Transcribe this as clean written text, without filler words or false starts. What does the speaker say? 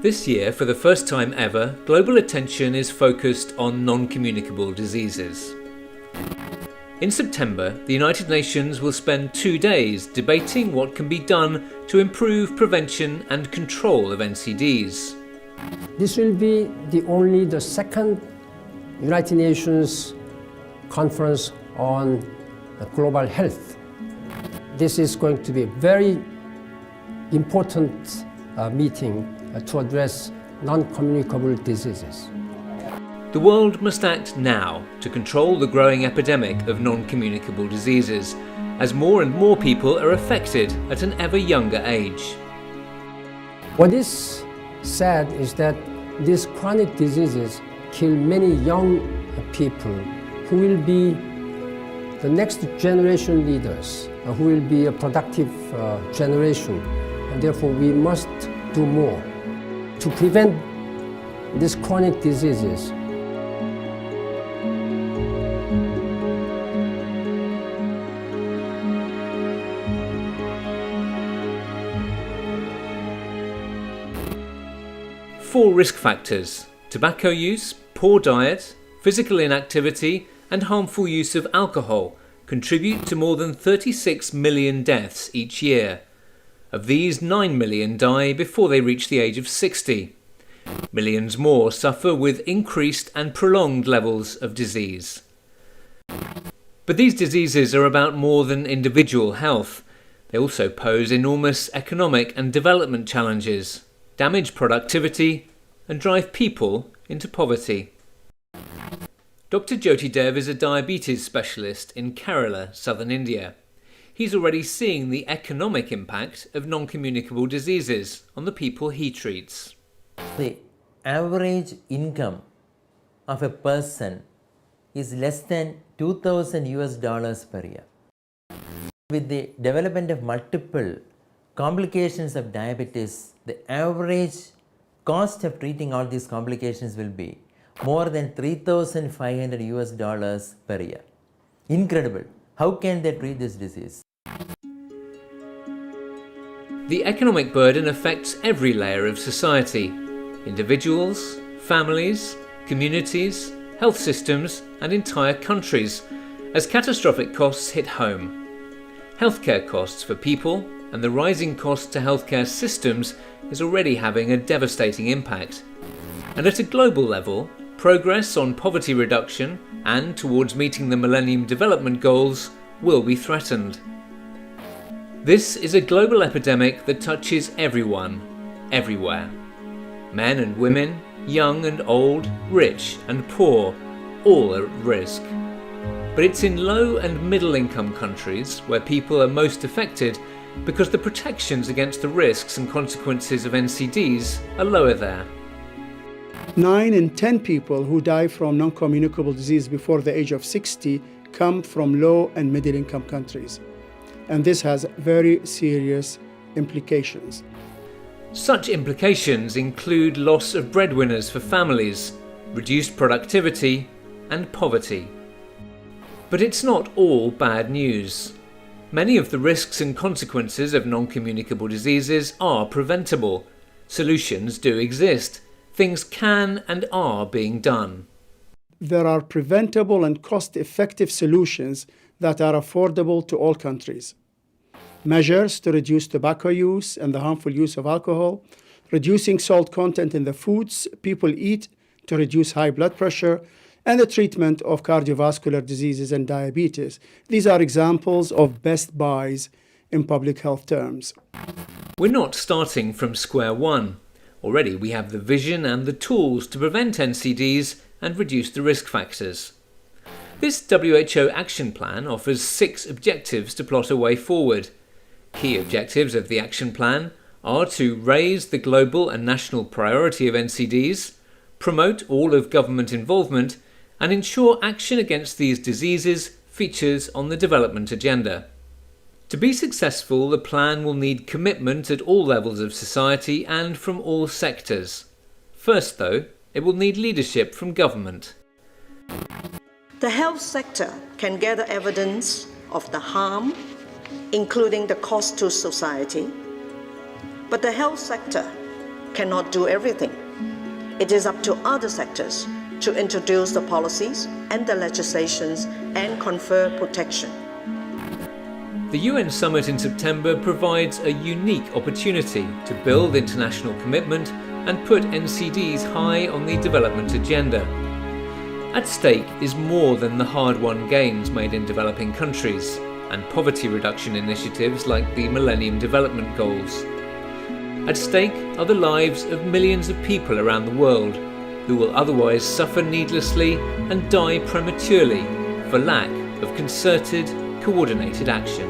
This year, for the first time ever, global attention is focused on non-communicable diseases. In September, the United Nations will spend 2 days debating what can be done to improve prevention and control of NCDs. This will be the second United Nations conference on global health. This is going to be a very important meeting to address non-communicable diseases. The world must act now to control the growing epidemic of non-communicable diseases, as more and more people are affected at an ever younger age. What is sad is that these chronic diseases kill many young people who will be the next generation leaders, who will be a productive generation. And therefore, we must do more to prevent these chronic diseases. Four risk factors: tobacco use, poor diet, physical inactivity, and harmful use of alcohol contribute to more than 36 million deaths each year. Of these, 9 million die before they reach the age of 60. Millions more suffer with increased and prolonged levels of disease. But these diseases are about more than individual health. They also pose enormous economic and development challenges, damage productivity, and drive people into poverty. Dr. Jyoti Dev is a diabetes specialist in Kerala, southern India. He's already seeing the economic impact of non-communicable diseases on the people he treats. The average income of a person is less than $2,000 per year. With the development of multiple complications of diabetes, the average cost of treating all these complications will be more than $3,500 per year. Incredible. How can they treat this disease? The economic burden affects every layer of society: individuals, families, communities, health systems, and entire countries, as catastrophic costs hit home. Healthcare costs for people and the rising cost to healthcare systems is already having a devastating impact. And at a global level, progress on poverty reduction and towards meeting the Millennium Development Goals will be threatened. This is a global epidemic that touches everyone, everywhere. Men and women, young and old, rich and poor, all are at risk. But it's in low and middle income countries where people are most affected because the protections against the risks and consequences of NCDs are lower there. 9 in 10 people who die from non-communicable disease before the age of 60 come from low and middle income countries. And this has very serious implications. Such implications include loss of breadwinners for families, reduced productivity, and poverty. But it's not all bad news. Many of the risks and consequences of non-communicable diseases are preventable. Solutions do exist. Things can and are being done. There are preventable and cost-effective solutions that are affordable to all countries. Measures to reduce tobacco use and the harmful use of alcohol, reducing salt content in the foods people eat to reduce high blood pressure, and the treatment of cardiovascular diseases and diabetes. These are examples of best buys in public health terms. We're not starting from square one. Already we have the vision and the tools to prevent NCDs and reduce the risk factors. This WHO action plan offers 6 objectives to plot a way forward. Key objectives of the action plan are to raise the global and national priority of NCDs, promote all of government involvement, and ensure action against these diseases features on the development agenda. To be successful, the plan will need commitment at all levels of society and from all sectors. First, though, it will need leadership from government. The health sector can gather evidence of the harm, including the cost to society, but the health sector cannot do everything. It is up to other sectors to introduce the policies and the legislations and confer protection. The UN summit in September provides a unique opportunity to build international commitment and put NCDs high on the development agenda. At stake is more than the hard-won gains made in developing countries and poverty reduction initiatives like the Millennium Development Goals. At stake are the lives of millions of people around the world who will otherwise suffer needlessly and die prematurely for lack of concerted, coordinated action.